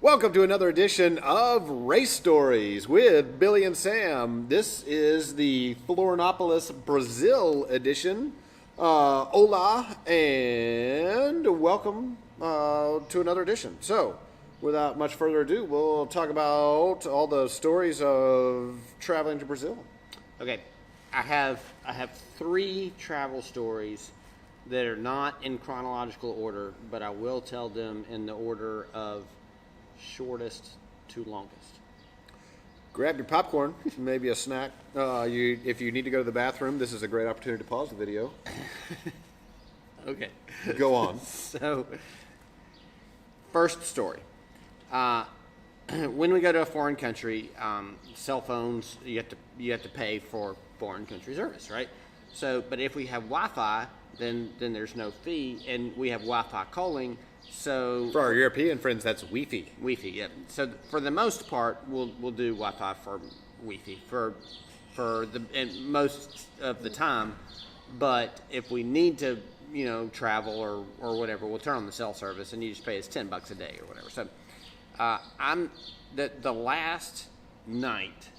Welcome to another edition of Race Stories with Billy and Sam. This is the Florianopolis, Brazil edition. Hola, and welcome to another edition. So, without much further ado, we'll talk about all the stories of traveling to Brazil. Okay, I have three travel stories that are not in chronological order, but I will tell them in the order of shortest to longest. Grab your popcorn, maybe a snack. If you need to go to the bathroom, this is a great opportunity to pause the video. Okay. Go on. So, first story. When we go to a foreign country, cell phones, you have to pay for foreign country service, right? So, but if we have Wi-Fi, then there's no fee, and we have Wi-Fi calling. So for our European friends, that's Wi-Fi. Wi-Fi, yeah. So for the most part, we'll do Wi-Fi for Wi-Fi and most of the time. But if we need to, travel or whatever, we'll turn on the cell service, and you just pay us $10 a day or whatever. So I'm the last night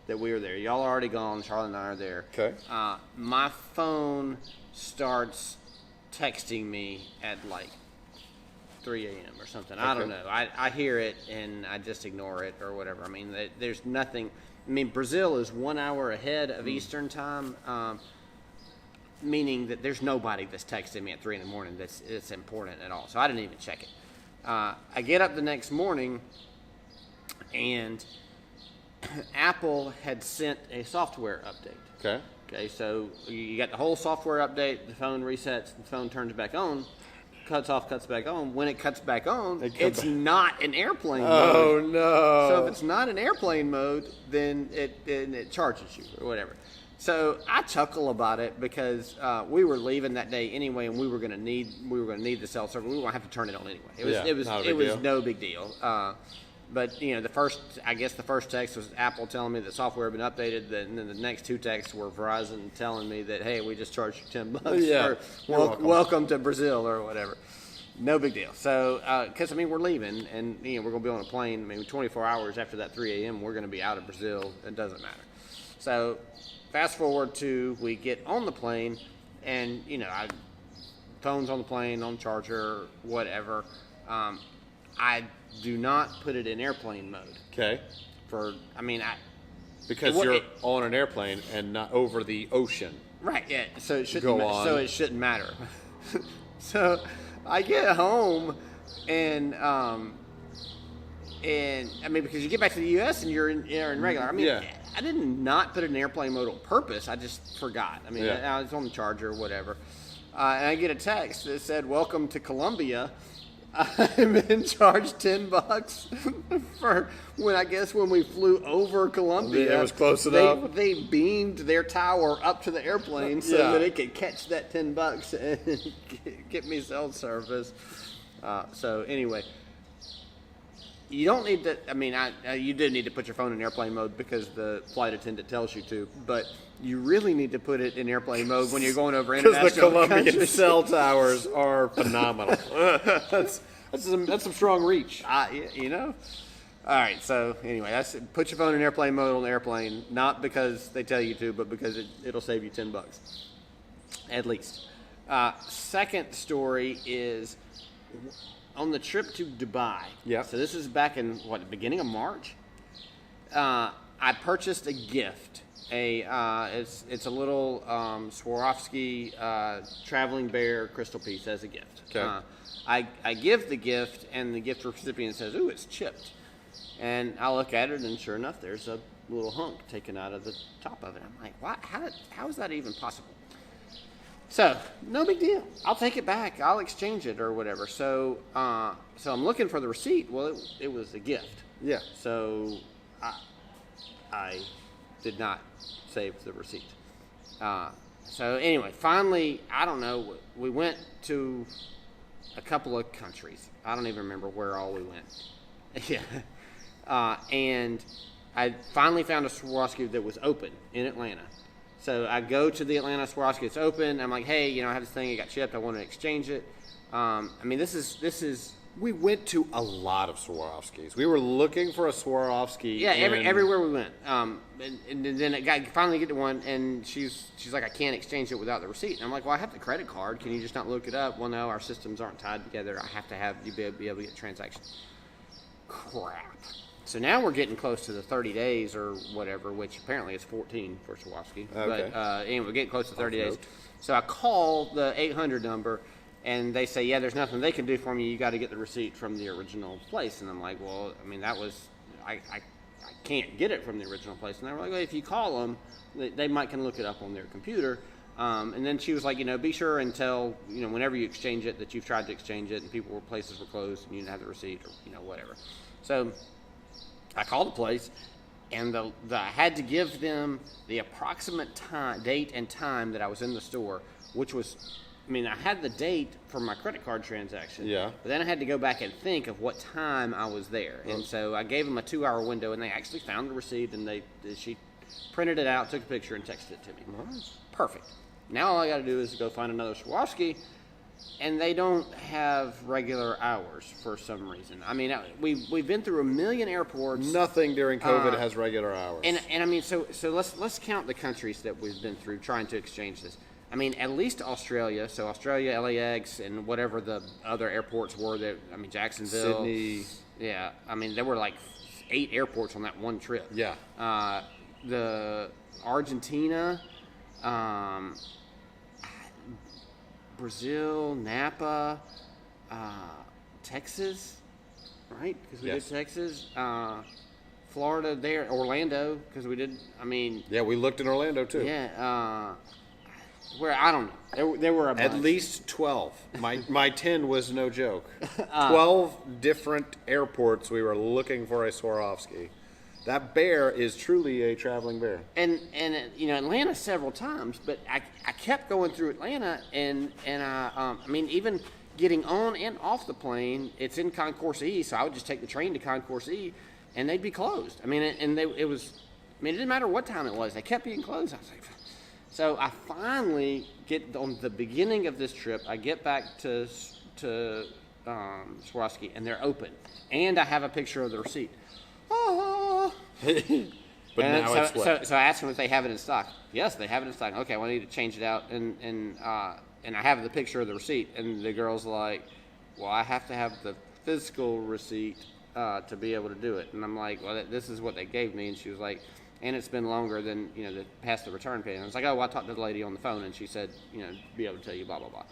that we were there. Y'all are already gone. Charlotte and I are there. Okay. My phone starts texting me at like 3 a.m. or something. Okay. I don't know. I hear it and I just ignore it or whatever. I mean, there's nothing. I mean, Brazil is 1 hour ahead of Eastern time, meaning that there's nobody that's texting me at 3 in the morning that's important at all. So I didn't even check it. I get up the next morning and Apple had sent a software update. Okay, so you got the whole software update, the phone resets, the phone turns back on, cuts off, cuts back on. When it cuts back on, it's not an airplane mode. Oh, no. So if it's not an airplane mode, then it charges you or whatever. So I chuckle about it because we were leaving that day anyway, and we were going to need the cell service. We were going to have to turn it on anyway. It was no big deal. But the first text was Apple telling me the software had been updated. And then the next two texts were Verizon telling me that, hey, we just charged you $10 Yeah, for welcome to Brazil or whatever. No big deal. So, because we're leaving and we're going to be on a plane. 24 hours after that 3 a.m. we're going to be out of Brazil. It doesn't matter. So, fast forward to we get on the plane, and phone's on the plane, on charger, whatever. I do not put it in airplane mode. Okay. Because you're on an airplane and not over the ocean. Right, yeah. So it shouldn't matter. So I get home and because you get back to the US and you're in regular. I did not put it in airplane mode on purpose. I just forgot. I was on the charger or whatever. And I get a text that said, "Welcome to Colombia." I've been charged $10 for when we flew over Colombia. It was close enough. They beamed their tower up to the airplane so that it could catch that $10 and get me cell service. So anyway, you don't need to. You did need to put your phone in airplane mode because the flight attendant tells you to, but you really need to put it in airplane mode when you're going over international because the Colombian countries. cell towers are phenomenal. That's some strong reach. All right. So anyway, put your phone in airplane mode on the airplane, not because they tell you to, but because it'll save you $10 at least. Second story is on the trip to Dubai. Yeah. So this is back in the beginning of March. I purchased a gift. It's a little Swarovski traveling bear crystal piece as a gift. Okay. I give the gift, and the gift recipient says, "Ooh, it's chipped." And I look at it, and sure enough, there's a little hunk taken out of the top of it. I'm like, "What? How is that even possible?" So, no big deal. I'll take it back. I'll exchange it or whatever. So I'm looking for the receipt. Well, it was a gift. Yeah. So I did not save the receipt. So anyway, finally, I don't know, we went to a couple of countries. I don't even remember where all we went. Yeah. And I finally found a Swarovski that was open in Atlanta. So I go to the Atlanta Swarovski, it's open. I'm like, hey, I have this thing, it got chipped, I want to exchange it. This is We went to a lot of Swarovskis. We were looking for a Swarovski. Yeah, everywhere we went. And then it finally get to one, and she's like, I can't exchange it without the receipt. And I'm like, well, I have the credit card. Can you just not look it up? Well, no, our systems aren't tied together. I have to have you be able to get transactions. Crap. So now we're getting close to the 30 days or whatever, which apparently is 14 for Swarovski. Okay. But anyway, we're getting close to 30 days. Note. So I call the 800 number, and they say, yeah, there's nothing they can do for me. You got to get the receipt from the original place. And I'm like, well, I mean, that was, I can't get it from the original place. And they were like, well, if you call them, they might can look it up on their computer. And then she was like, be sure and tell, whenever you exchange it, that you've tried to exchange it, and places were closed, and you didn't have the receipt, or, whatever. So I called the place, and I had to give them the approximate date and time that I was in the store, which was, I had the date for my credit card transaction. Yeah. But then I had to go back and think of what time I was there. And so I gave them a 2-hour window, and they actually found the receipt, and she printed it out, took a picture, and texted it to me. Nice. Perfect. Now all I got to do is go find another Swarovski, and they don't have regular hours for some reason. We've been through a million airports. Nothing during COVID has regular hours. And so let's count the countries that we've been through trying to exchange this. At least Australia. So Australia, LAX, and whatever the other airports were. Jacksonville, Sydney. Yeah. There were like 8 airports on that one trip. Yeah. The Argentina. Brazil, Napa, Texas, right? Because we did Texas, Florida, Orlando, because we did. Yeah, we looked in Orlando too. Yeah, where I don't know. There were a bunch. At least 12. My 10 was no joke. 12 different airports. We were looking for a Swarovski. That bear is truly a traveling bear. And Atlanta several times, but I kept going through Atlanta, and even getting on and off the plane, it's in Concourse E, so I would just take the train to Concourse E, and they'd be closed. It didn't matter what time it was, they kept being closed. I was like, so I finally get on the beginning of this trip. I get back to Swarovski, and they're open, and I have a picture of the receipt. Oh. But now it's what? So I asked them if they have it in stock. Yes, they have it in stock. Okay, well, I need to change it out, and I have the picture of the receipt. And the girl's like, well, I have to have the physical receipt to be able to do it. And I'm like, well, this is what they gave me. And she was like, and it's been longer than past the return pay. And I was like, oh, well, I talked to the lady on the phone, and she said, be able to tell you blah blah blah.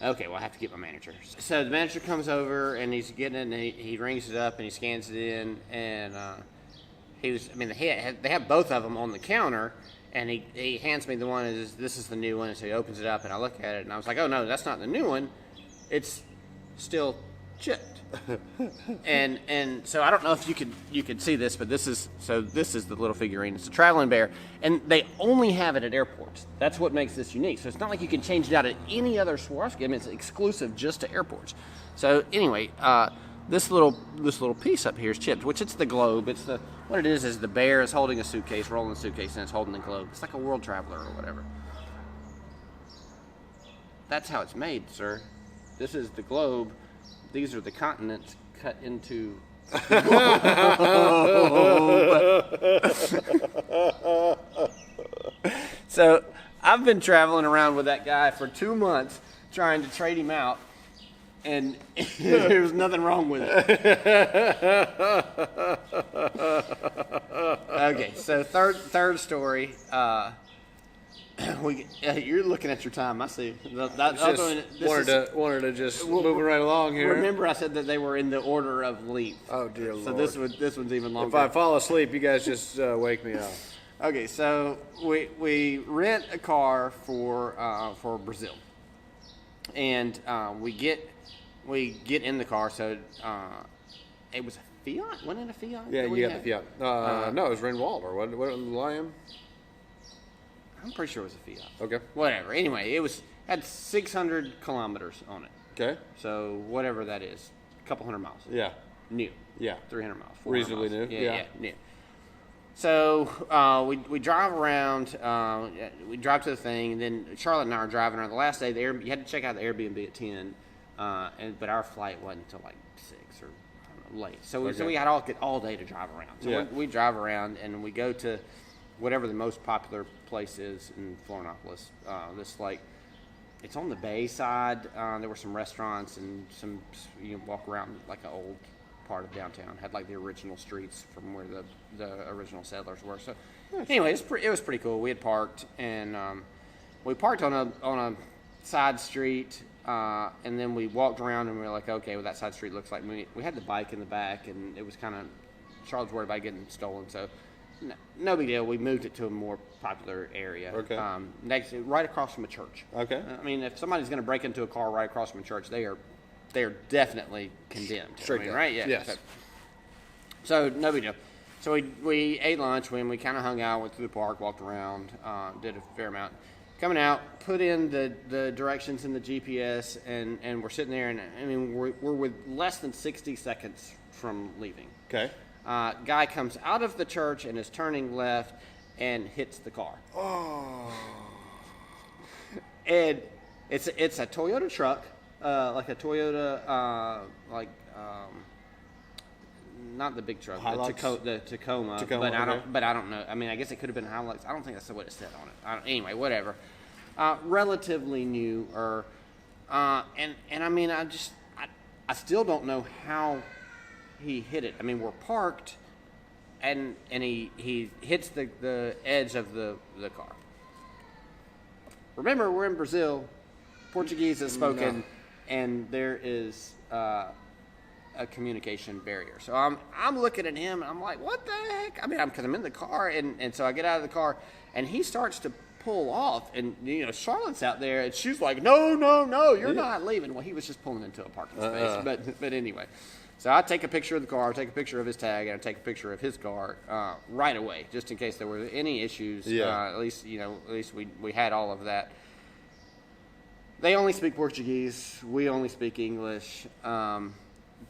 Okay, well, I have to get my manager. So the manager comes over, and he's getting it, and he rings it up, and he scans it in, and they have both of them on the counter, and he hands me the one, and this is the new one, and so he opens it up, and I look at it, and I was like, oh, no, that's not the new one. It's still chipped. and so I don't know if you could see this, but this is the little figurine. It's a traveling bear, and they only have it at airports. That's what makes this unique. So it's not like you can change it out at any other Swarovski. It's exclusive just to airports. So anyway, this little piece up here is chipped, which it's the globe. What it is the bear is holding a suitcase, rolling a suitcase, and it's holding the globe. It's like a world traveler or whatever. That's how it's made, sir. This is the globe. These are the continents cut into. So I've been traveling around with that guy for 2 months trying to trade him out, and there's nothing wrong with it. Okay, so third story. You're looking at your time. I see. Wanted to just moving right along here. Remember, I said that they were in the order of length. Oh dear Lord! So this one's even longer. If I fall asleep, you guys just wake me up. Okay, so we rent a car for Brazil, and we get in the car. So it was a Fiat. Wasn't it a Fiat? Yeah, you got the Fiat. No, it was Rennwald or what? Lion. I'm pretty sure it was a Fiat. Okay. Whatever. Anyway, had 600 kilometers on it. Okay. So whatever that is, a couple hundred miles. Yeah. New. Yeah. 300 miles. Reasonably miles. new. Yeah, new. So we drive around. We drive to the thing, and then Charlotte and I are driving around. The last day, you had to check out the Airbnb at 10. but our flight wasn't until like 6 or I don't know, late. So Okay. we had all day to drive around. So Yeah. we drive around and we go to whatever the most popular place is in Florianopolis. This like, it's on the bay side. There were some restaurants and some, you can walk around like an old part of downtown. Had like the original streets from where the original settlers were. So anyway, it was pretty cool. We had parked and we parked on a side street, and then we walked around and we were like, okay, well that side street looks like we had the bike in the back, and it was kind of, Charlotte's worried about getting stolen, so no big deal. We moved it to a more popular area. Okay. Right across from a church. Okay. I mean, if somebody's going to break into a car right across from a church, they are definitely condemned. Straight I mean, down. right? Yeah. Yes. So no big deal. So we ate lunch, when we kind of hung out, went through the park, walked around, did a fair amount. Coming out, put in the directions in the GPS, and we're sitting there, and I mean we're with less than 60 seconds from leaving. Okay. Guy comes out of the church and is turning left and hits the car. Oh. And it's a Toyota truck, like a Toyota, not the big truck, the Tacoma, but okay. I don't know. I mean, I guess it could have been Hilux. I don't think that's what it said on it. Anyway, whatever. Relatively new, and I mean, I still don't know how he hit it. I mean, we're parked, and he hits the edge of the car. Remember, we're in Brazil. Portuguese is spoken, and there is a communication barrier. So I'm looking at him, and I'm like, what the heck? I mean, because I'm in the car, and so I get out of the car, and he starts to pull off, and Charlotte's out there, and she's like, no, you're not leaving. Well, he was just pulling into a parking space, but anyway. So I take a picture of the car, I take a picture of his tag, and I take a picture of his car right away, just in case there were any issues. Yeah. At least we had all of that. They only speak Portuguese. We only speak English.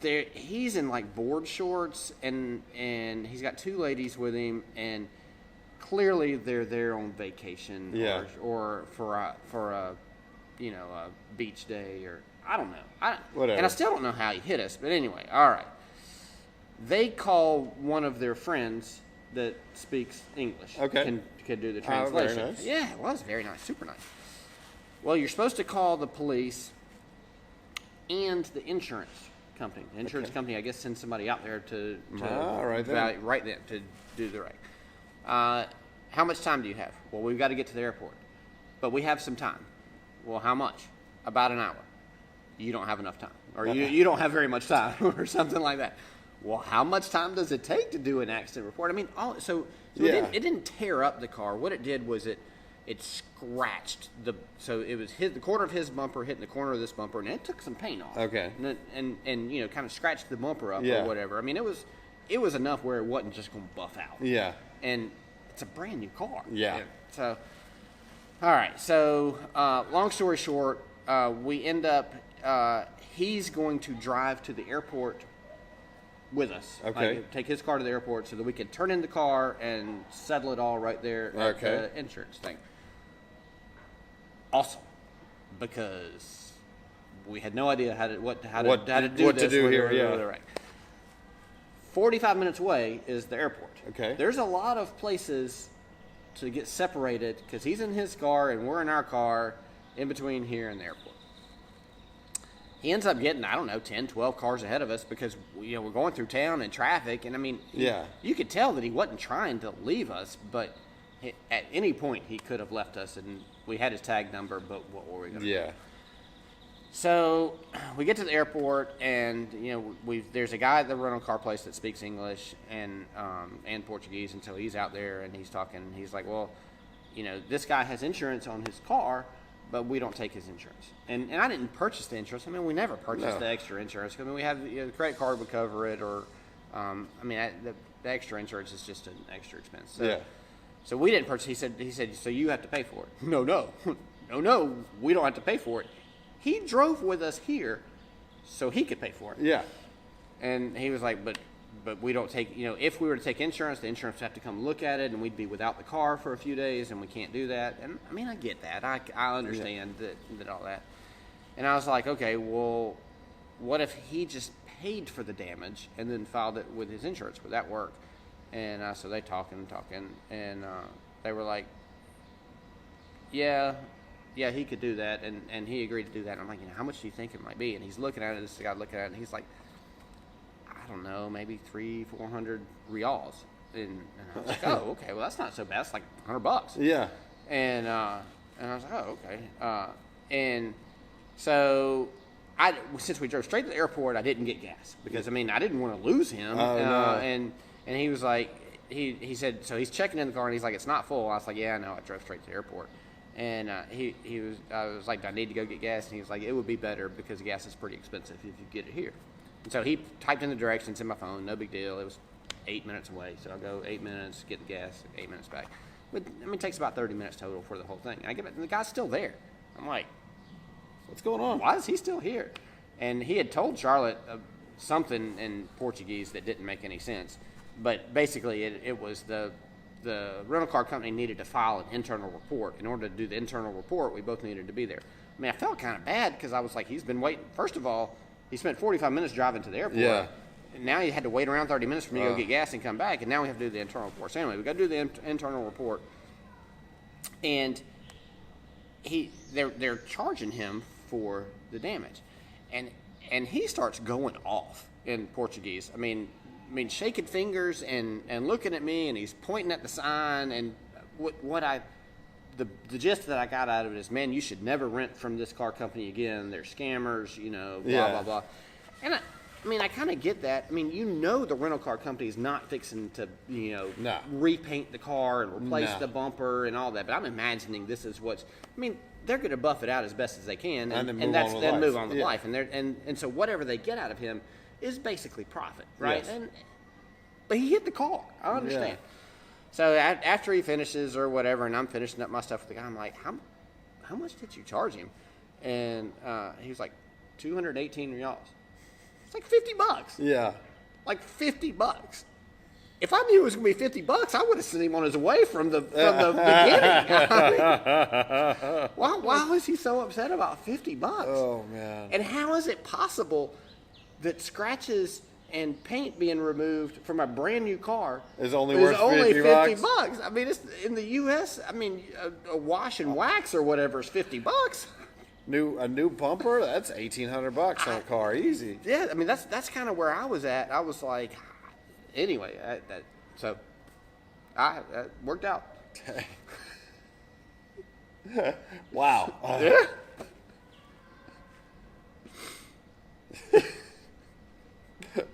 He's in like board shorts, and he's got two ladies with him, and clearly they're there on vacation, or for a beach day, or I don't know. Whatever. And I still don't know how he hit us, but anyway, all right. They call one of their friends that speaks English. Okay. Can do the translation. Very nice. Yeah, it was very nice, super nice. Well, you're supposed to call the police and the insurance company. The insurance company, I guess, sends somebody out there to right then to do the right. How much time do you have? Well, we've got to get to the airport, but we have some time. Well, how much? About an hour. You don't have enough time, or you don't have very much time, or something like that. Well, how much time does it take to do an accident report? I mean, it didn't tear up the car. What it did was it scratched so it was the corner of his bumper hitting the corner of this bumper, and it took some paint off. Okay. And kind of scratched the bumper up or whatever. I mean, it was enough where it wasn't just going to buff out. Yeah. And it's a brand new car. Yeah. So, all right. So, long story short, we end up. He's going to drive to the airport with us. Okay. Like, take his car to the airport so that we can turn in the car and settle it all right there at the insurance thing. Awesome, because we had no idea how to do this here. Right. 45 minutes away is the airport. Okay. There's a lot of places to get separated because he's in his car and we're in our car in between here and the airport. He ends up getting, 10, 12 cars ahead of us because, we're going through town and traffic. And, I mean, you could tell that he wasn't trying to leave us, but at any point he could have left us, and we had his tag number, but what were we going to do? So we get to the airport, and, there's a guy at the rental car place that speaks English and Portuguese, and so he's out there, and he's talking, and he's like, well, this guy has insurance on his car, but we don't take his insurance. And I didn't purchase the insurance. I mean, we never purchased the extra insurance. I mean, we have the credit card would cover it, or the extra insurance is just an extra expense. So we didn't purchase. He said, so you have to pay for it. No, we don't have to pay for it. He drove with us here, so he could pay for it. Yeah. And he was like, but we don't take, if we were to take insurance, the insurance would have to come look at it, and we'd be without the car for a few days, and we can't do that. And I mean, I get that. I understand that all that. And I was like, okay, well, what if he just paid for the damage and then filed it with his insurance? Would that work? And so they talking, and they were like, yeah, he could do that, and he agreed to do that. And I'm like, how much do you think it might be? And he's looking at it, this guy looking at it, and he's like, I don't know, maybe 300-400 reals. And I was like, oh, okay, well, that's not so bad. It's like $100. Yeah. And I was like, oh, okay. And so since we drove straight to the airport, I didn't get gas because, I didn't want to lose him. No. And he was like, he said, so he's checking in the car, and he's like, it's not full. I was like, yeah, I know. I drove straight to the airport. And I was like, do I need to go get gas? And he was like, it would be better because gas is pretty expensive if you get it here. And so he typed in the directions in my phone, no big deal. It was 8 minutes away. So I'll go 8 minutes, get the gas, 8 minutes back. But, it takes about 30 minutes total for the whole thing. And I get it, and the guy's still there. I'm like, what's going on? Why is he still here? And he had told Charlotte something in Portuguese that didn't make any sense. But basically, it was the rental car company needed to file an internal report. In order to do the internal report, we both needed to be there. I felt kind of bad because I was like, he's been waiting. First of all, he spent 45 minutes driving to the airport. Yeah. And now he had to wait around 30 minutes for me to go get gas and come back. And now we have to do the internal report. So anyway, we got to do the internal report. And they're charging him for the damage. And he starts going off in Portuguese. Shaking fingers and looking at me, and he's pointing at the sign. And the gist that I got out of it is, man, you should never rent from this car company again. They're scammers, blah, blah, blah. And I kind of get that. The rental car company is not fixing to, No. repaint the car and replace the bumper and all that. But I'm imagining this is they're going to buff it out as best as they can, and then move on with life. And so whatever they get out of him is basically profit, right? Yes. But he hit the car. I understand. Yeah. So after he finishes or whatever, and I'm finishing up my stuff with the guy, I'm like, how much did you charge him? And he was like, 218 reals. It's like $50. Yeah. Like $50. If I knew it was going to be $50, I would have sent him on his way from the beginning. Why was he so upset about $50? Oh, man. And how is it possible that scratches and paint being removed from a brand new car is only worth $50? It's in the U.S. A wash and wax or whatever is $50. A new bumper, that's $1,800 on a car, easy. Yeah, that's kind of where I was at. I was like, anyway, so that worked out. Wow. Yeah.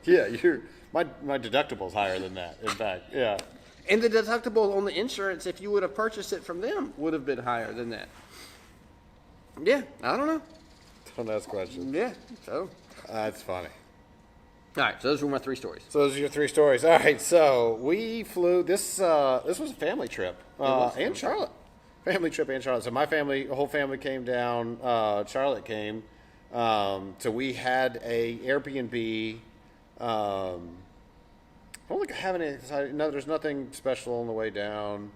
Yeah, my deductible's higher than that. In fact, yeah. And the deductible on the insurance, if you would have purchased it from them, would have been higher than that. Yeah, I don't know. Don't ask questions. Yeah, so. That's funny. All right, so those were my 3 stories. So those are your 3 stories. All right, so we flew. This was a family trip. And Charlotte. Family trip and Charlotte. So my family, the whole family came down. Charlotte came. So we had a Airbnb. I don't think I have any. No, there's nothing special on the way down.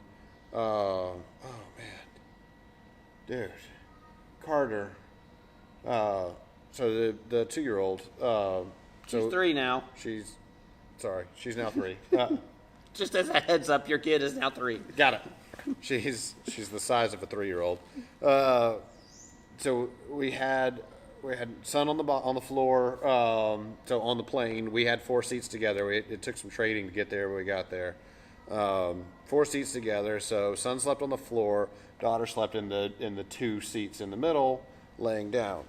Oh man, dude, Carter. So the 2-year-old. She's 3 now. She's now 3. Just as a heads up, your kid is now 3. Got it. She's the size of a 3-year-old. So we had son on the floor. So on the plane, we had 4 seats together. It took some trading to get there, but we got there. 4 seats together. So son slept on the floor. Daughter slept in the 2 seats in the middle, laying down.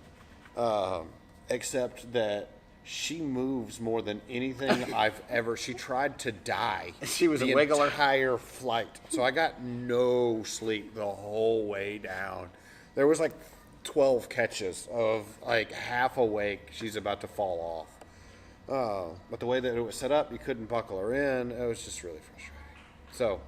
Except that she moves more than anything I've ever. She tried to die. She was a wiggler. The entire flight. So I got no sleep the whole way down. There was like 12 catches of like half awake. She's about to fall off. But the way that it was set up, you couldn't buckle her in. It was just really frustrating. So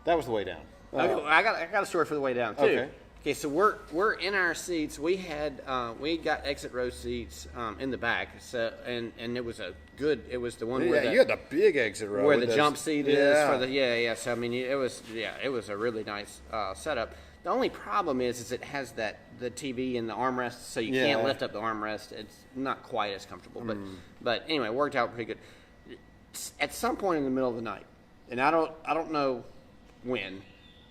that was the way down. Okay, I got a story for the way down too. Okay, so we're in our seats. We got exit row seats in the back. So and it was it was the one where you had the big exit row where the jump seat is for the So it was a really nice setup. The only problem is it has the TV and the armrest, so you can't lift up the armrest. It's not quite as comfortable, but anyway, it worked out pretty good. At some point in the middle of the night, and I don't know when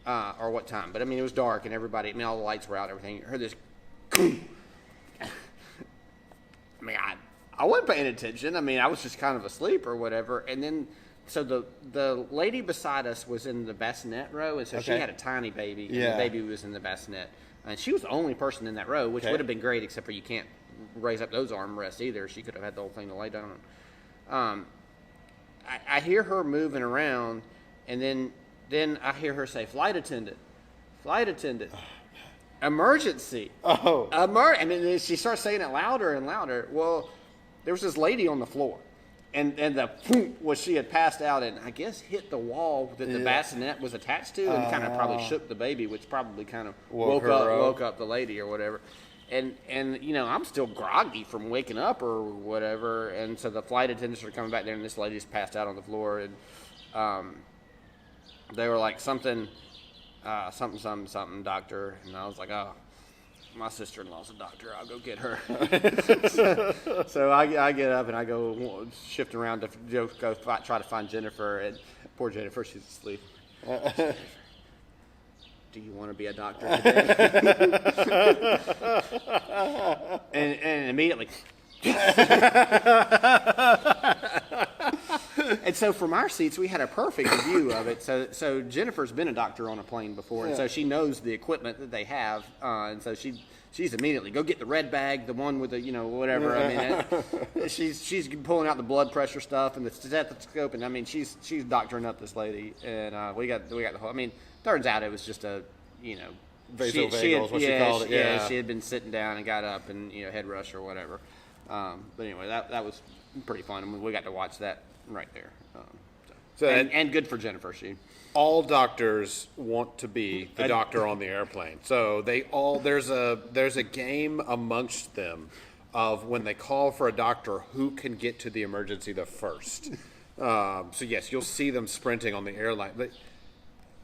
or what time, but I mean it was dark and everybody, all the lights were out, and everything. You heard this. I mean, I wasn't paying attention. I mean, I was just kind of asleep or whatever, and then. So the lady beside us was in the bassinet row, and so she had a tiny baby, and the baby was in the bassinet. And she was the only person in that row, which would have been great, except for you can't raise up those armrests either. She could have had the whole thing to lay down on. I hear her moving around, and then I hear her say, flight attendant, emergency. Oh. And then she starts saying it louder and louder. Well, there was this lady on the floor. And the was she had passed out and I guess hit the wall that the bassinet was attached to and kind of probably shook the baby, which probably kind of woke up the lady or whatever. And I'm still groggy from waking up or whatever. And so the flight attendants are coming back there and this lady's passed out on the floor and they were like something doctor, and I was like, oh. My sister-in-law's a doctor. I'll go get her. so I get up and I go shift around to go try to find Jennifer. And poor Jennifer, she's asleep. Do you want to be a doctor today? and immediately. And so from our seats, we had a perfect view of it. So Jennifer's been a doctor on a plane before, and so she knows the equipment that they have. And so she's immediately, go get the red bag, the one with the, whatever. I mean, she's pulling out the blood pressure stuff and the stethoscope. And, I mean, she's doctoring up this lady. And we got the whole, I mean, turns out it was just a, vasovagal is what she called it. Yeah, she had been sitting down and got up and, head rush or whatever. But anyway, that was pretty fun. I mean, we got to watch that right there. And good for Jennifer. All doctors want to be the doctor on the airplane. So there's a game amongst them of when they call for a doctor, who can get to the emergency the first. So yes, you'll see them sprinting on the airline. But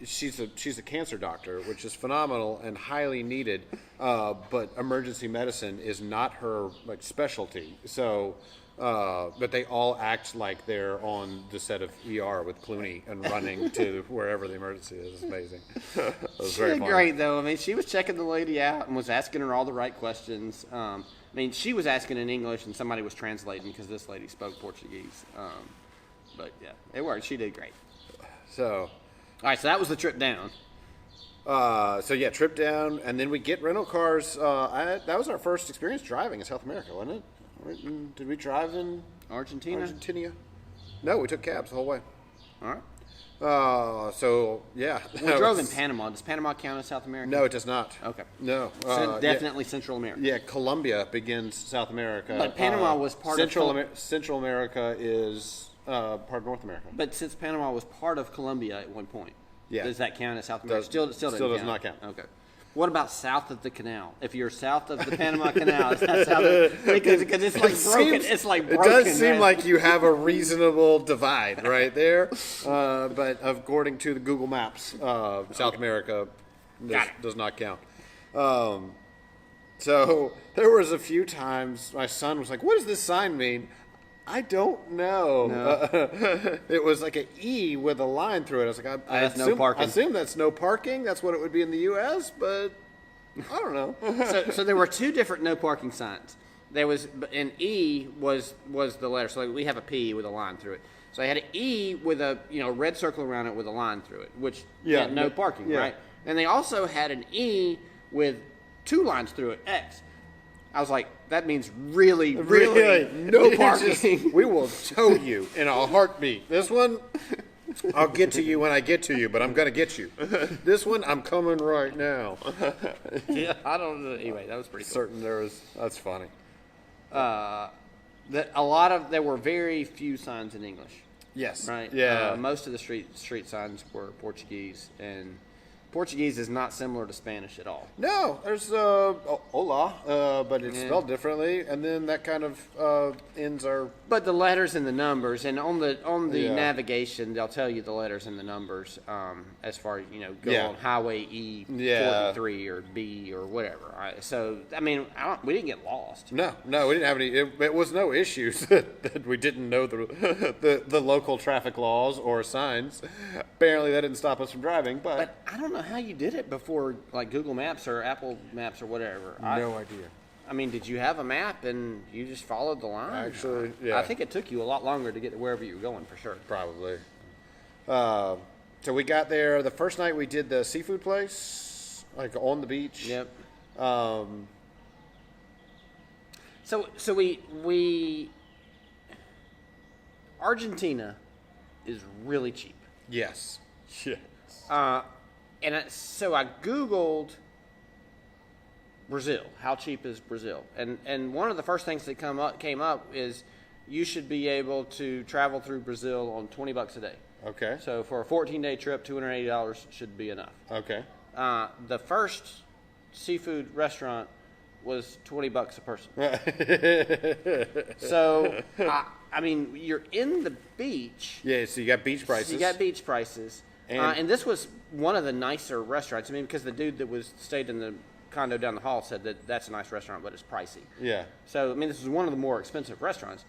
she's a cancer doctor, which is phenomenal and highly needed. But emergency medicine is not her specialty. So. But they all act like they're on the set of ER with Clooney and running to wherever the emergency is. It's amazing. It was very fun. Great, though. I mean, she was checking the lady out and was asking her all the right questions. I mean, she was asking in English and somebody was translating because this lady spoke Portuguese. But, yeah, it worked. She did great. So. All right, so that was the trip down. Trip down, and then we get rental cars. That was our first experience driving in South America, wasn't it? Did we drive in Argentina? No, we took cabs the whole way. All right. We drove in Panama. Does Panama count as South America? No, it does not. Okay. No. Definitely Central America. Yeah, Colombia begins South America. But Panama was part of... Central America is part of North America. But since Panama was part of Colombia at one point, does that count as South America? Still does not count. Okay. What about south of the canal? If you're south of the Panama Canal, that's how because it's like broken. It's like broken. It does seem like you have a reasonable divide right there. But according to the Google Maps, South America does not count. So there was a few times my son was like, "What does this sign mean?" I don't know. No. It was like an E with a line through it. I was like, I assume, no parking. I assume that's no parking. That's what it would be in the U.S., but I don't know. So there were two different no parking signs. There was, and E was the letter. So like we have a P with a line through it. So I had an E with a red circle around it with a line through it, which meant no parking, right? And they also had an E with two lines through it, X. I was like, that means really no parking. We will tow you in a heartbeat. This one, I'll get to you when I get to you, but I'm going to get you. This one, I'm coming right now. Yeah, I don't know. Anyway, that was pretty cool. That's funny. There were very few signs in English. Yes. Right? Yeah. Most of the street signs were Portuguese, and Portuguese is not similar to Spanish at all. No, there's hola, but it's spelled differently, and then that kind of ends our. But the letters and the numbers, and on the Yeah. navigation, they'll tell you the letters and the numbers as far as go Yeah. on Highway E Yeah. 43 or B or whatever. So I mean, we didn't get lost. No, we didn't have any. It was no issues that we didn't know the local traffic laws or signs. Apparently, that didn't stop us from driving, But I don't know how you did it before, like Google Maps or Apple Maps or whatever. no idea. I mean, did you have a map and you just followed the line? Actually, yeah. I think it took you a lot longer to get to wherever you were going, for sure. Probably. So we got there the first night. We did the seafood place, like on the beach. Yep. Um, So we Argentina is really cheap. yes. Yes. So I Googled Brazil. How cheap is Brazil? And one of the first things that came up is you should be able to travel through Brazil on $20 a day. Okay. So for a 14-day trip, $280 should be enough. Okay. The first seafood restaurant was $20 a person. So I mean, you're in the beach. Yeah. So you got beach prices. So you got beach prices. And this was one of the nicer restaurants. I mean, because the dude that stayed in the condo down the hall said that that's a nice restaurant, but it's pricey. Yeah. So, I mean, this was one of the more expensive restaurants.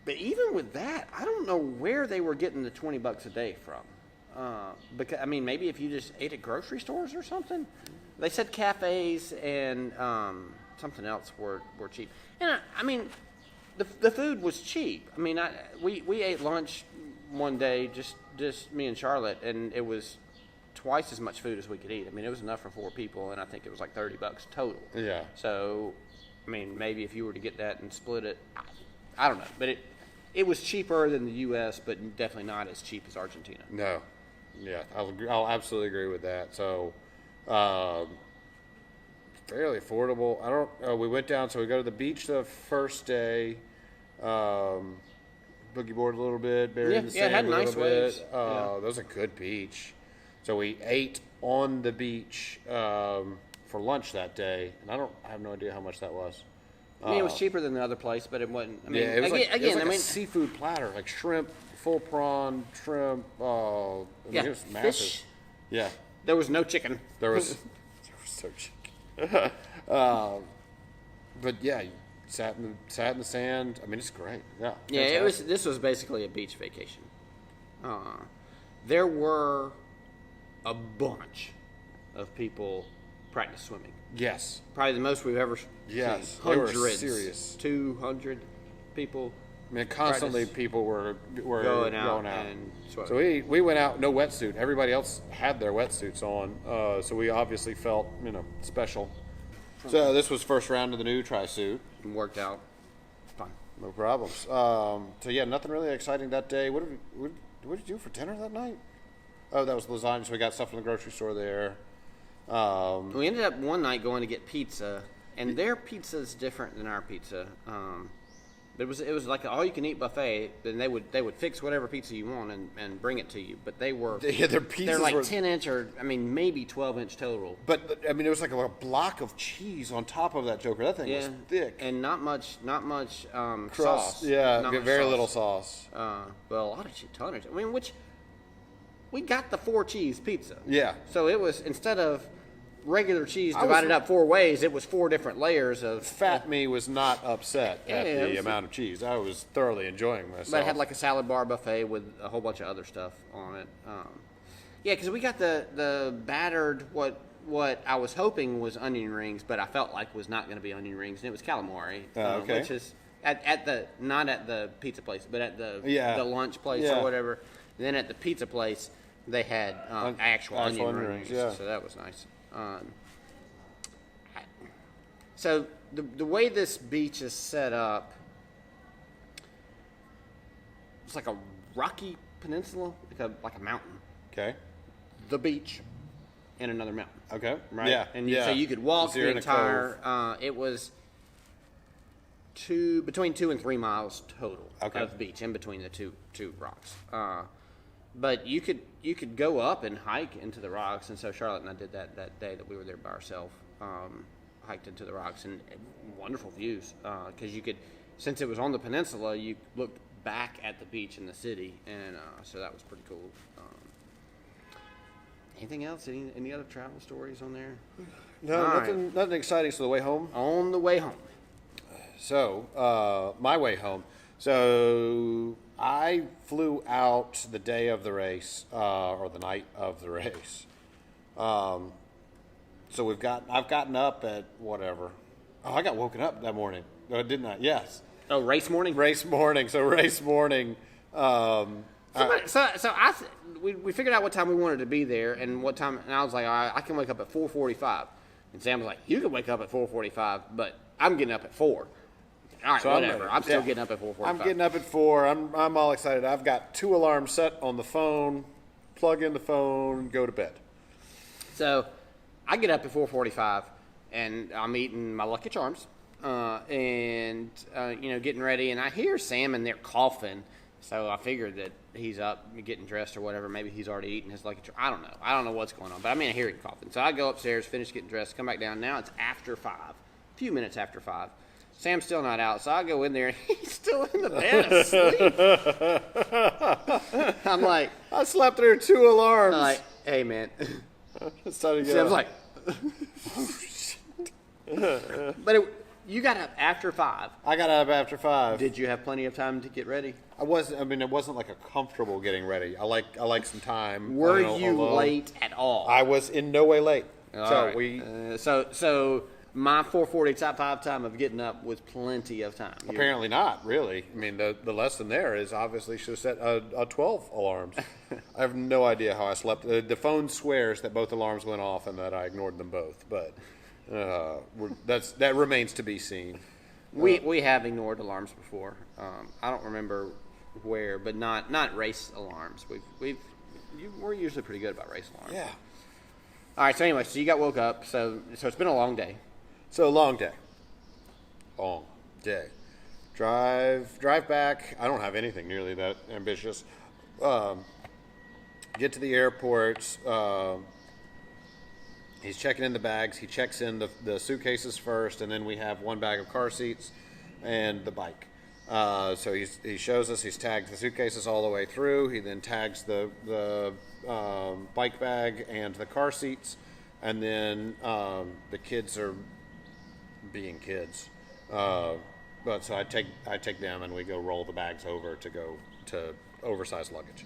But even with that, I don't know where they were getting the $20 a day from. Because, I mean, maybe if you just ate at grocery stores or something. They said cafes and something else were cheap. And, I mean, the food was cheap. I mean, we ate lunch one day, just me and Charlotte, and it was twice as much food as we could eat. I mean, it was enough for 4 people, and I think it was like $30 total. Yeah. So, I mean, maybe if you were to get that and split it, I don't know. But it was cheaper than the U.S., but definitely not as cheap as Argentina. No. Yeah, I'll absolutely agree with that. So, fairly affordable. We went down, so we go to the beach the first day. Boogie board a little bit, buried in the sand it had a little nice bit. waves. That was a good beach. So we ate on the beach for lunch that day, and I have no idea how much that was. I mean, it was cheaper than the other place, but it wasn't. I mean, Yeah, it was again, like a seafood platter, like shrimp, full prawn, shrimp. I mean, it was massive. Fish. Yeah, There was no chicken. there was so chicken. But yeah, you sat in the sand. I mean, it's great. Yeah. Yeah, fantastic. this was basically a beach vacation. There were a bunch of people practice swimming. Yes. Probably the most we've ever Yes, seen. they were Hundreds, serious. 200 people. I mean, constantly Practice. people were Going out and swimming. So we went out, no wetsuit. Everybody else had their wetsuits on, so we obviously felt special. So this was first round of the new tri-suit. And worked out. Fun. No problems. So yeah, nothing really exciting that day. What did you do for dinner that night? Oh, that was lasagna. So we got stuff from the grocery store there. We ended up one night going to get pizza, and their pizza is different than our pizza. But it was like an all-you-can-eat buffet, and they would fix whatever pizza you want and bring it to you. But they were Yeah, their pizzas they're like were 10-inch or maybe 12-inch total. But I mean, it was like a block of cheese on top of that joker. That thing was thick and not much crust. sauce. Yeah, Not much very sauce. little sauce. Well, a lot of tonnage. I mean, which we got the 4-cheese pizza. Yeah. So it was, instead of regular cheese I was- divided up 4 ways, it was 4 different layers of Fat me was not upset at Yeah, it the was- amount of cheese. I was thoroughly enjoying myself. But it had like a salad bar buffet with a whole bunch of other stuff on it. Yeah, because we got the battered what I was hoping was onion rings, but I felt like was not going to be onion rings, and it was calamari, okay. which is at the not at the pizza place, but at the lunch place Yeah. or whatever. And then at the pizza place, they had actual onion rings, yeah. so that was nice. So the way this beach is set up, it's like a rocky peninsula, like a mountain. Okay. The beach and another mountain. Okay. Right. Yeah. And yeah. so you could walk You're the in a entire. cove. It was between 2 and 3 miles total Okay. of beach in between the two rocks. But you could go up and hike into the rocks, and so Charlotte and I did that day that we were there by ourselves. Hiked into the rocks, and wonderful views because you could, since it was on the peninsula, you looked back at the beach in the city, and so that was pretty cool. Anything else? Any other travel stories on there? No, All nothing exciting. So the way home. On the way home. So my way home. So I flew out the day of the race, or the night of the race. So I've gotten up at whatever. Oh, I got woken up that morning, didn't I? Yes. Oh, race morning. Race morning. So race morning. We figured out what time we wanted to be there and what time, and I was like, all right, I can wake up at 4:45. And Sam was like, you can wake up at 4:45, but I'm getting up at 4. All right, so whatever. I'm still getting up at 4:45. I'm getting up at 4. I'm all excited. I've got 2 alarms set on the phone. Plug in the phone, go to bed. So I get up at 4:45, and I'm eating my Lucky Charms, and getting ready, and I hear Sam in there coughing. So I figured that he's up getting dressed or whatever. Maybe he's already eaten his Lucky Charms. I don't know. I don't know what's going on, but I hear him coughing. So I go upstairs, finish getting dressed, come back down. Now it's after 5, a few minutes after 5. Sam's still not out, so I go in there, and he's still in the bed asleep. I'm like, I slept through 2 alarms. I'm like, hey, man. It's time to get Sam's up. like, but you got up after 5. I got up after 5. Did you have plenty of time to get ready? It wasn't like a comfortable getting ready. I like some time. Were you late at all? I was in no way late. All right. So my 4:45 time of getting up was plenty of time. Apparently not, really. The lesson there is obviously should have set a 12 alarms. I have no idea how I slept. The phone swears that both alarms went off and that I ignored them both, but that remains to be seen. We have ignored alarms before. I don't remember where, but not race alarms. We're usually pretty good about race alarms. Yeah. All right. So anyway, so you got woke up. So it's been a long day. So long day. Long day. Drive back. I don't have anything nearly that ambitious. Get to the airport. He's checking in the bags. He checks in the suitcases first, and then we have 1 bag of car seats and the bike. So he shows us he's tagged the suitcases all the way through. He then tags the bike bag and the car seats, and then the kids are being kids. But so I take them and we go roll the bags over to go to oversized luggage.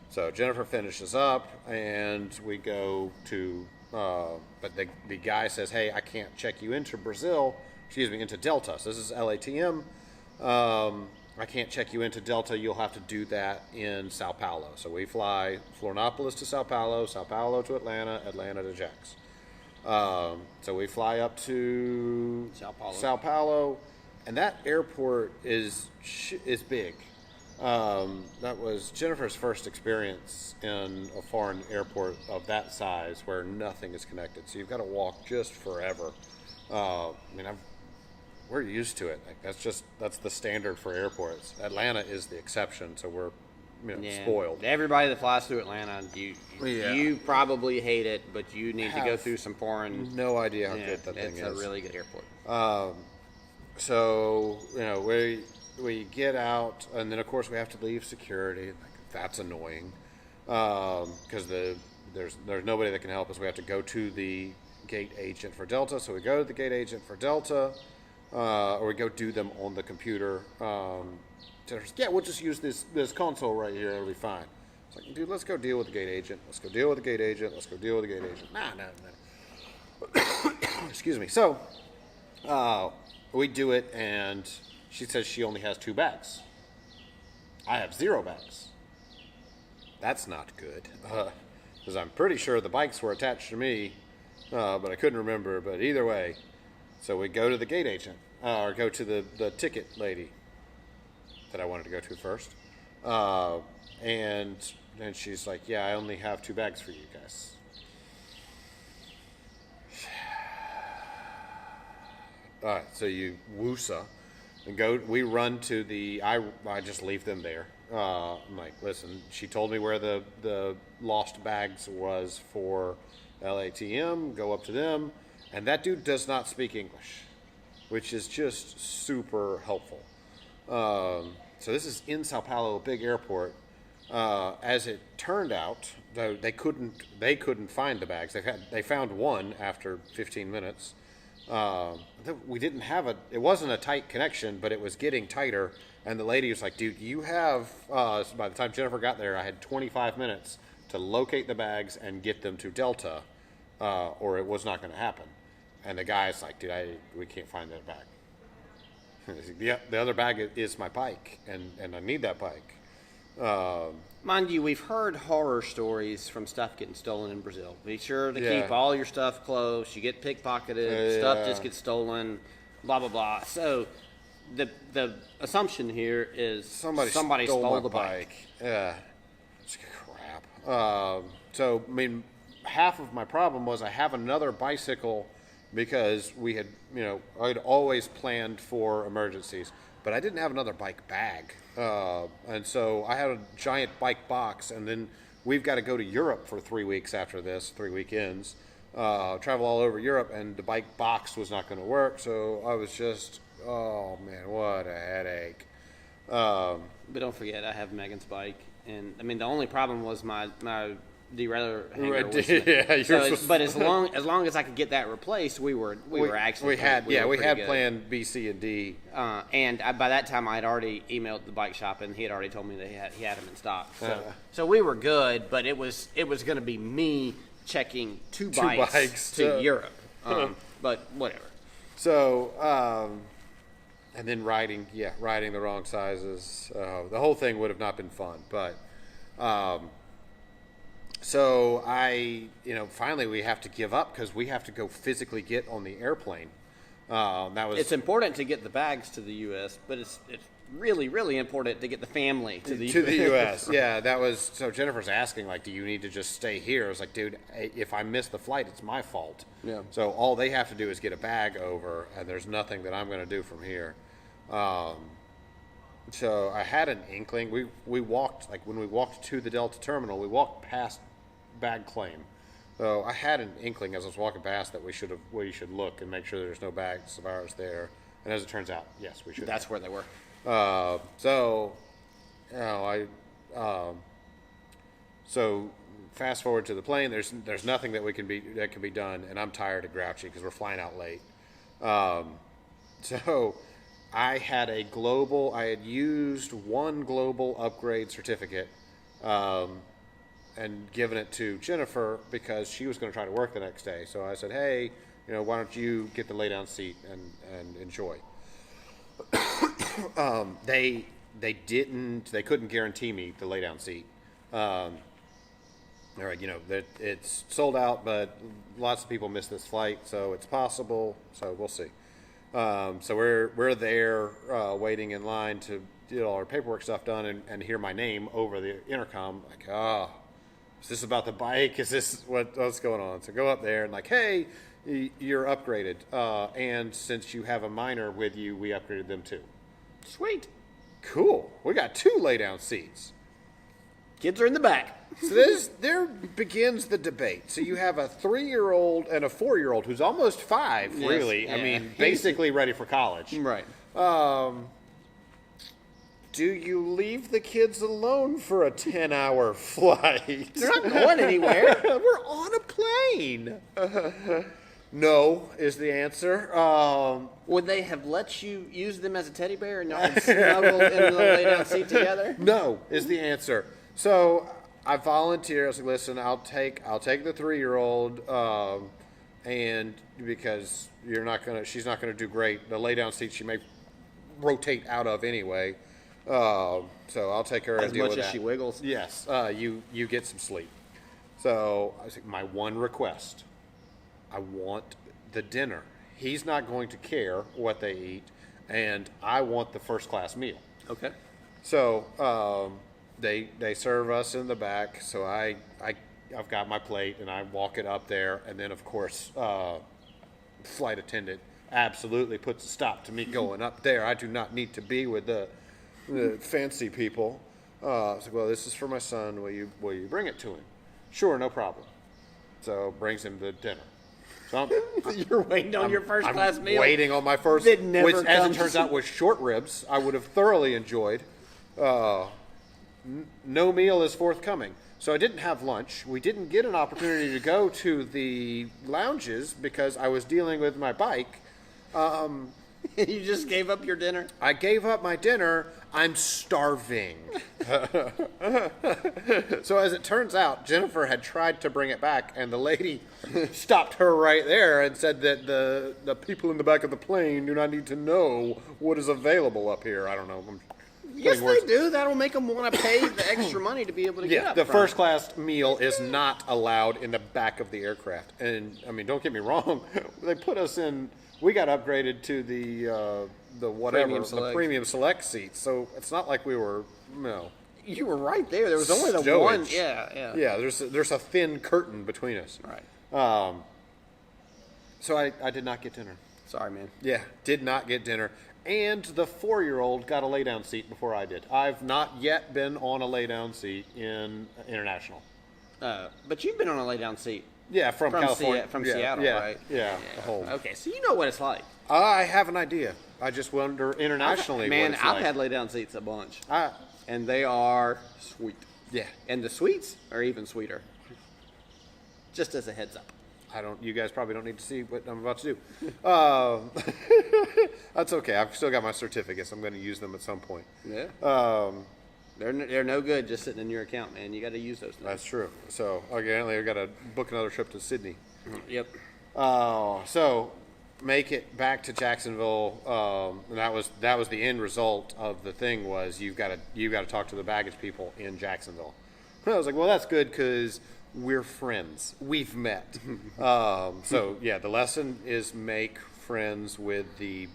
So Jennifer finishes up and we go to. But the guy says, "Hey, I can't check you into into Delta. So this is LATM. I can't check you into Delta. You'll have to do that in Sao Paulo." So we fly Florianopolis to Sao Paulo to Atlanta, Atlanta to Jax. So we fly up to Sao Paulo, and that airport is big. That was Jennifer's first experience in a foreign airport of that size where nothing is connected. So you've got to walk just forever. We're used to it. That's the standard for airports. Atlanta is the exception, so we're spoiled. Everybody that flies through Atlanta, you probably hate it, but you need to go through some foreign. No idea how good that thing is. It's a really good airport. So we get out, and then of course we have to leave security. That's annoying because there's nobody that can help us. We have to go to the gate agent for Delta. So we go to the gate agent for Delta, or we go do them on the computer. Yeah, we'll just use this console right here. It'll be fine. It's like, dude, let's go deal with the gate agent. Let's go deal with the gate agent. No. Excuse me. So we do it, and she says she only has 2 bags. I have 0 bags. That's not good, because I'm pretty sure the bikes were attached to me, but I couldn't remember. But either way, so we go to the gate agent, or go to the ticket lady that I wanted to go to first, and she's like, "Yeah, I only have 2 bags for you guys." All right, so you woosa and go. We run to the. I just leave them there. I'm like, listen, she told me where the lost bags was for LATM. Go up to them. And that dude does not speak English, which is just super helpful. So this is in Sao Paulo, a big airport. As it turned out, though they couldn't find the bags. They found one after 15 minutes. We didn't have it wasn't a tight connection, but it was getting tighter. And the lady was like, dude, you have, so by the time Jennifer got there, I had 25 minutes to locate the bags and get them to Delta, or it was not going to happen. And the guy's like, dude, we can't find that bag. Yeah, the other bag is my bike, and I need that bike. Mind you, we've heard horror stories from stuff getting stolen in Brazil. Be sure to Yeah. keep all your stuff close. You get pickpocketed, stuff just gets stolen, blah, blah, blah. So the assumption here is somebody stole the bike. Yeah, it's crap. So, I mean, half of my problem was I have another bicycle because we had, I'd always planned for emergencies, but I didn't have another bike bag. And so I had a giant bike box, and then we've got to go to Europe for 3 weeks after this, 3 weekends, travel all over Europe, and the bike box was not going to work. So I was just, oh man, what a headache. But don't forget, I have Megan's bike, and I mean the only problem was my derailleur hanger. But as long as I could get that replaced, we had planned B, C, and D. And by that time, I had already emailed the bike shop, and he had already told me that he had them in stock. So we were good, but it was going to be me checking two bikes to Europe. But whatever. So. And then riding the wrong sizes. The whole thing would have not been fun. But so finally we have to give up because we have to go physically get on the airplane. It's important to get the bags to the U.S., but it's really, really important to get the family to the U.S. Yeah, that was so. Jennifer's asking, like, do you need to just stay here? I was like, dude, if I miss the flight, it's my fault. Yeah. So all they have to do is get a bag over, and there's nothing that I'm going to do from here. So I had an inkling. We walked, like when we walked to the Delta terminal, we walked past bag claim. So I had an inkling as I was walking past that we should look and make sure there's no bags of ours there. And as it turns out, yes, we should. That's where they were. So fast forward to the plane. There's nothing that can be done, and I'm tired and grouchy because we're flying out late. So I had used one global upgrade certificate, and given it to Jennifer because she was going to try to work the next day. So I said, hey, why don't you get the lay down seat and enjoy? They couldn't guarantee me the lay down seat. All right, that it's sold out, but lots of people miss this flight, so it's possible. So we'll see. So we're there waiting in line to get all our paperwork stuff done and hear my name over the intercom. Like, is this about the bike? Is this what's going on? So go up there and like, hey, you're upgraded. And since you have a minor with you, we upgraded them too. Sweet. Cool. We got 2 lay down seats. Kids are in the back. So there begins the debate. So you have a 3-year-old and a 4-year-old who's almost 5, yes, really. Yeah. I mean, basically ready for college. Right. Do you leave the kids alone for a 10-hour flight? They're not going anywhere. We're on a plane. No is the answer. Would they have let you use them as a teddy bear and y'all had snuggled in the lay down seat together? No is the answer. So I volunteer. I was like, listen, I'll take the 3-year-old, and because she's not gonna do great. The lay down seat she may rotate out of anyway. So I'll take her and deal with that. As much as she wiggles. Yes. You get some sleep. So I was like, my one request. I want the dinner. He's not going to care what they eat, and I want the first class meal. Okay. So they serve us in the back. So I've got my plate and I walk it up there, and then of course flight attendant absolutely puts a stop to me going up there. I do not need to be with the fancy people. I was like, well, this is for my son. Will you bring it to him? Sure, no problem. So brings him the dinner. So You're waiting on your first class meal. Waiting on my first, That never which, as it comes. turns out, was short ribs. I would have thoroughly enjoyed. No meal is forthcoming. So I didn't have lunch. We didn't get an opportunity to go to the lounges because I was dealing with my bike. You just gave up your dinner? I gave up my dinner. I'm starving. So as it turns out, Jennifer had tried to bring it back, and the lady stopped her right there and said that the people in the back of the plane do not need to know what is available up here. I don't know. Yes, they do. That'll make them want to pay the extra money to be able to get Yeah, up the front. first class meal is not allowed in the back of the aircraft. And, I mean, don't get me wrong. They put us in, we got upgraded to the whatever, the premium select seats. So it's not like we were, no. You were right there. There was only the Stowage. one. Yeah. Yeah, there's a thin curtain between us. Right. So I did not get dinner. Sorry, man. Yeah, did not get dinner. And the 4-year-old got a lay-down seat before I did. I've not yet been on a lay-down seat in international. But you've been on a lay-down seat. Yeah, from California. From Yeah, Seattle, yeah, right? Yeah, the whole. Okay, so you know what it's like. I have an idea. I just wonder internationally Man, what it's I've like. had lay-down seats a bunch. I, And they are sweet. yeah, And the sweets are even sweeter. Just as a heads up. you guys probably don't need to see what I'm about to do. That's okay. I've still got my certificates. I'm going to use them at some point. Yeah. They're no good just sitting in your account, man. You got to use those things. That's true. So, apparently, I've got to book another trip to Sydney. Yep. So make it back to Jacksonville. And that was the end result of the thing was you've got to talk to the baggage people in Jacksonville. I was like, well, that's good because we're friends. We've met. So yeah, the lesson is make friends with the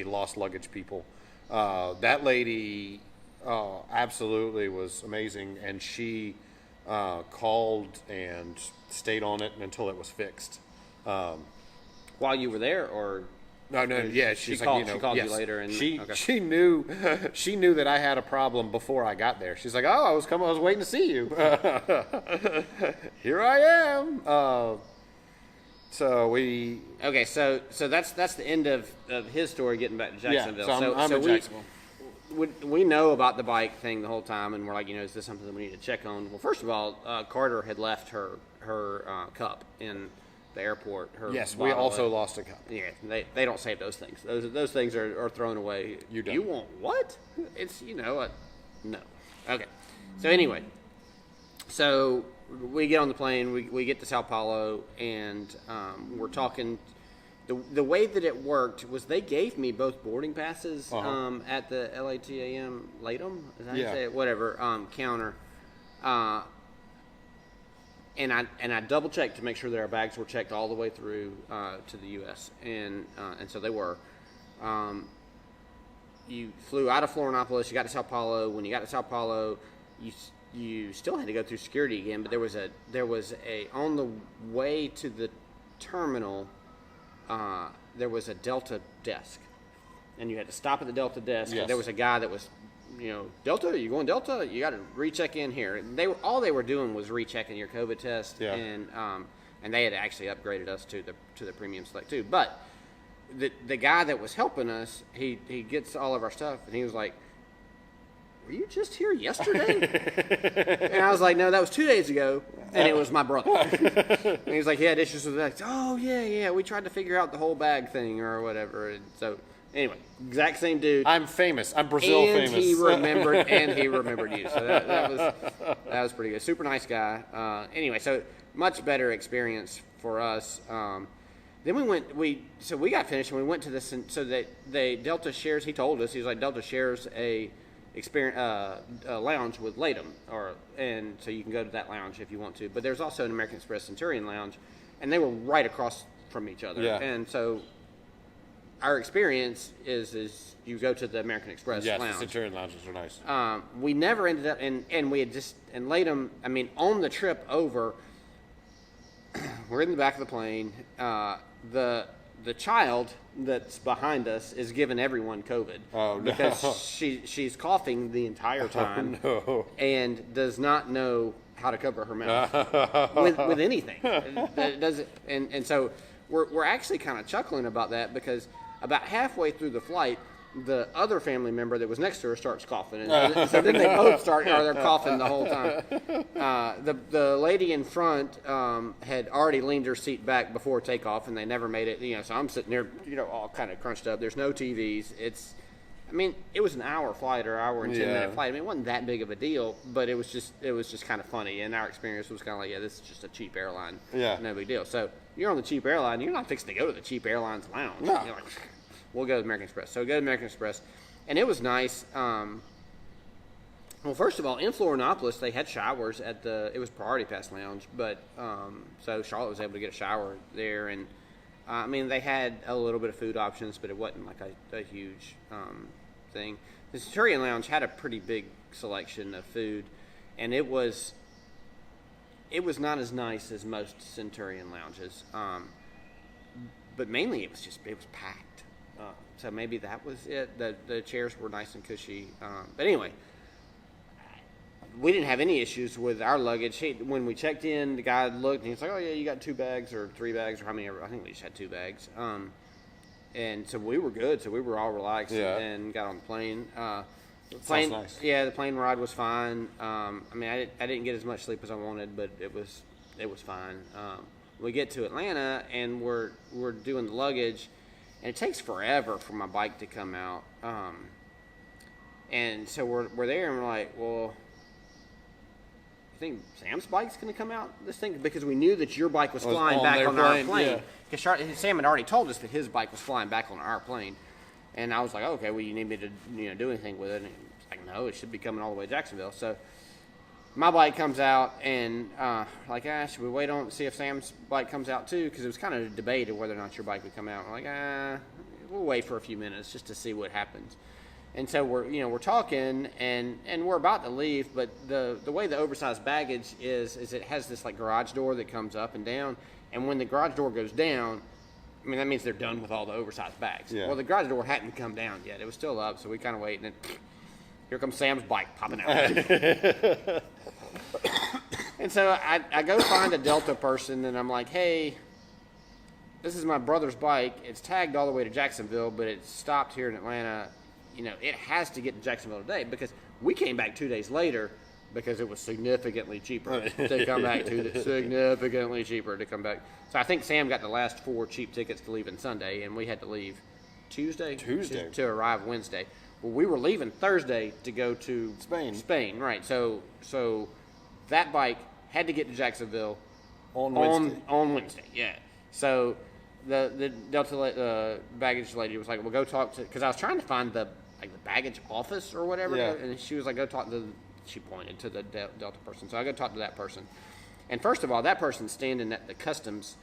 lost luggage people. That lady absolutely was amazing, and she called and stayed on it until it was fixed. While you were there, or No, yeah, she she's called, like, she called you later, and she knew that I had a problem before I got there. She's like, oh, I was waiting to see you. Here I am. So we Okay, so that's the end of his story getting back to Jacksonville. Yeah, so I'm in Jacksonville. We know about the bike thing the whole time, and we're like, is this something that we need to check on? Well, first of all, Carter had left her cup in the airport. Yes, we also lost a cup. Yeah, they don't save those things. Those things are thrown away. You don't. You want what? It's no. Okay. So anyway, so we get on the plane. We get to Sao Paulo, and we're talking. The way that it worked was they gave me both boarding passes at the LATAM is that how you say it? Whatever counter. And I double checked to make sure that our bags were checked all the way through to the U.S. and so they were. You flew out of Florianopolis. You got to Sao Paulo. When you got to Sao Paulo, you still had to go through security again. But there was a on the way to the terminal. There was a Delta desk, and you had to stop at the Delta desk. Yes. And there was a guy that was. Delta, you going Delta? You got to recheck in here. All they were doing was rechecking your COVID test, and they had actually upgraded us to the premium select too. But the guy that was helping us, he gets all of our stuff, and he was like, "Were you just here yesterday?" And I was like, "No, that was 2 days ago, and it was my brother." And he was like, "He had issues with that." Oh yeah, we tried to figure out the whole bag thing or whatever, and so. Anyway, exact same dude. I'm famous. I'm Brazil famous. And he remembered you. So that was pretty good. Super nice guy. Anyway, so much better experience for us. Then we got finished and we went to this. And so Delta shares. He told us he was like Delta shares a lounge with Latham, and so you can go to that lounge if you want to. But there's also an American Express Centurion lounge, and they were right across from each other. Yeah. And so. Our experience is you go to the American Express lounge. Yes, the Centurion lounges are nice. We never ended up, and we had just, and Latham, on the trip over, we're in the back of the plane. The the child that's behind us is giving everyone COVID. Oh, no. Because she's coughing the entire time and does not know how to cover her mouth with anything. It doesn't, and so we're actually kind of chuckling about that because about halfway through the flight, the other family member that was next to her starts coughing, and so then they both start, or they're coughing the whole time. The lady in front had already leaned her seat back before takeoff, and they never made it. So I'm sitting there, all kind of crunched up. There's no TVs. It was an hour flight or hour and 10-minute flight. It wasn't that big of a deal, but it was just kind of funny. And our experience was kind of like, this is just a cheap airline. Yeah, no big deal. So you're on the cheap airline. You're not fixing to go to the cheap airlines lounge. No. You're like, we'll go to American Express. So go to American Express. And it was nice. Well, first of all, in Florianopolis, they had showers it was Priority Pass Lounge. But, so Charlotte was able to get a shower there. And, they had a little bit of food options, but it wasn't like a huge thing. The Centurion Lounge had a pretty big selection of food. And it was not as nice as most Centurion lounges. But mainly it was packed. So maybe that was it. The chairs were nice and cushy. But anyway, we didn't have any issues with our luggage. When we checked in, the guy looked and he was like, "Oh yeah, you got 2 bags or 3 bags or how many?" I think we just had 2 bags. And so we were good. So we were all relaxed and got on the plane. Plane, nice. Yeah, the plane ride was fine. I didn't get as much sleep as I wanted, but it was fine. We get to Atlanta and we're doing the luggage. And it takes forever for my bike to come out. And so we're there and we're like, well, you think Sam's bike's going to come out this thing? Because we knew that your bike was flying back on our plane. Because Sam had already told us that his bike was flying back on our plane. And I was like, okay, well, you need me to do anything with it? And he's like, no, it should be coming all the way to Jacksonville. So my bike comes out, and should we wait on see if Sam's bike comes out too? Because it was kind of a debate of whether or not your bike would come out. We're like, we'll wait for a few minutes just to see what happens. And so we're talking, and we're about to leave, but the way the oversized baggage is it has this like garage door that comes up and down, and when the garage door goes down, that means they're done with all the oversized bags. Yeah. Well, the garage door hadn't come down yet; it was still up, so we kind of wait, and then here comes Sam's bike popping out. And so I go find a Delta person, and I'm like, hey, this is my brother's bike. It's tagged all the way to Jacksonville, but it's stopped here in Atlanta. It has to get to Jacksonville today because we came back 2 days later because it was significantly cheaper to come back significantly cheaper to come back. So I think Sam got the last 4 cheap tickets to leave on Sunday, and we had to leave Tuesday to arrive Wednesday. Well, we were leaving Thursday to go to Spain, right? So that bike had to get to Jacksonville on Wednesday. Yeah. So the Delta baggage lady was like, "Well, go talk to," because I was trying to find the baggage office or whatever, and she was like, "Go talk to." She pointed to the Delta person, so I go talk to that person. And first of all, that person's standing at the customs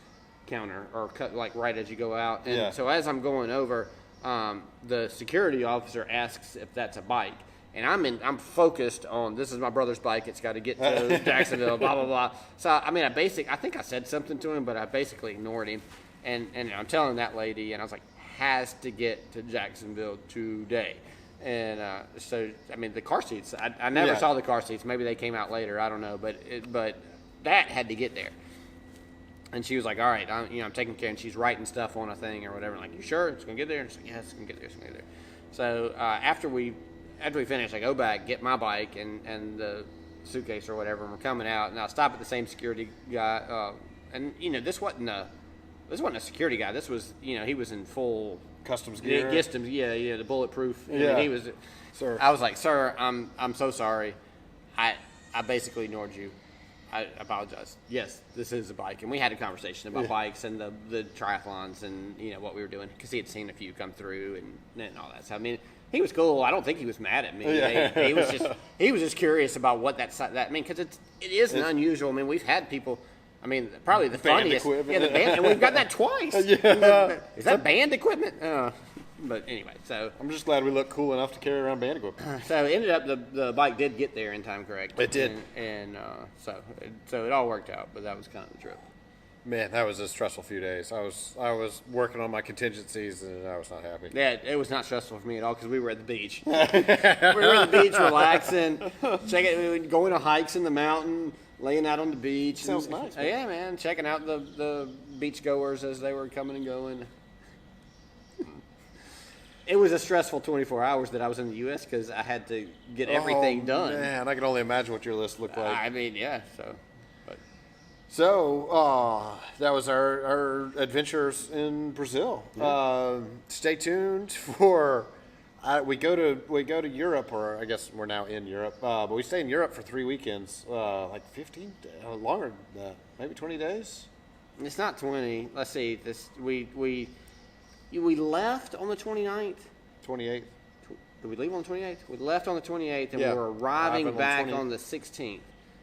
counter or right as you go out, and so as I'm going over. The security officer asks if that's a bike, and I'm focused on this is my brother's bike. It's got to get to Jacksonville, blah blah blah. So I think I said something to him, but I basically ignored him, and I'm telling that lady, and I was like, has to get to Jacksonville today, and so the car seats. I never saw the car seats. Maybe they came out later. I don't know, but that had to get there. And she was like, all right, I'm taking care. And she's writing stuff on a thing or whatever. I'm like, you sure it's going to get there? And she's like, yes, it's going to get there. It's going to get there. So after we finish, I go back, get my bike and the suitcase or whatever, and we're coming out. And I stop at the same security guy. This wasn't a security guy. This was, he was in full customs gear. The bulletproof. Yeah. He was. Sir. I was like, sir, I'm so sorry. I basically ignored you. I apologize. Yes, this is a bike. And we had a conversation about bikes and the triathlons and, what we were doing because he had seen a few come through and all that. So, he was cool. I don't think he was mad at me. Yeah. He was just curious about what that because it is an unusual. We've had people, probably the funniest. Equipment. Yeah, the band. And we've got that twice. Yeah. Is that band equipment? But anyway, so I'm just glad we look cool enough to carry around band equipment. So it ended up the bike did get there in time, correct? It did, and so it all worked out. But that was kind of the trip. Man, that was a stressful few days. I was working on my contingencies, and I was not happy. Yeah, it was not stressful for me at all because we were at the beach. We were at the beach relaxing, going on hikes in the mountain, laying out on the beach. Sounds nice, man. Yeah, man, checking out the beach goers as they were coming and going. It was a stressful 24 hours that I was in the U.S. because I had to get everything done. Man, I can only imagine what your list looked like. I mean, yeah, so... So that was our adventures in Brazil. Yeah. Stay tuned for we go to Europe, or I guess we're now in Europe. But we stay in Europe for 3 weekends, like 15 longer than that, maybe 20 days. It's not 20. Let's see. We left on the 29th. 28th. Did we leave on the 28th? We left on the 28th, and Yeah. we're arriving back on on the 16th.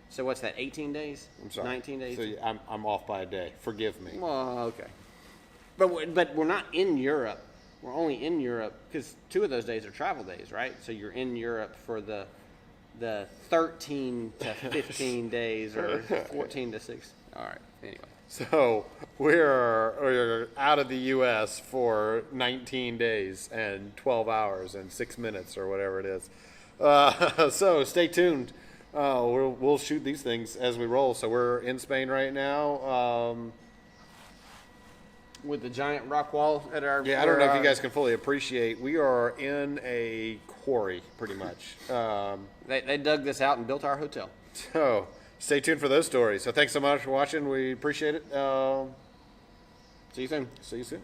So what's that? 18 days? I'm sorry. 19 days. So I'm off by a day. Forgive me. Well, okay. But we're not in Europe. We're only in Europe because 2 of those days are travel days, right? So you're in Europe for the 13 to 15 days or 14 to 6. All right. Anyway. So we're out of the U.S. for 19 days and 12 hours and 6 minutes or whatever it is. So stay tuned. We'll shoot these things as we roll. So we're in Spain right now. With the giant rock wall at our... Yeah, I don't know if you guys can fully appreciate. We are in a quarry, pretty much. They dug this out and built our hotel. So stay tuned for those stories. So thanks so much for watching. We appreciate it. See you soon. See you soon.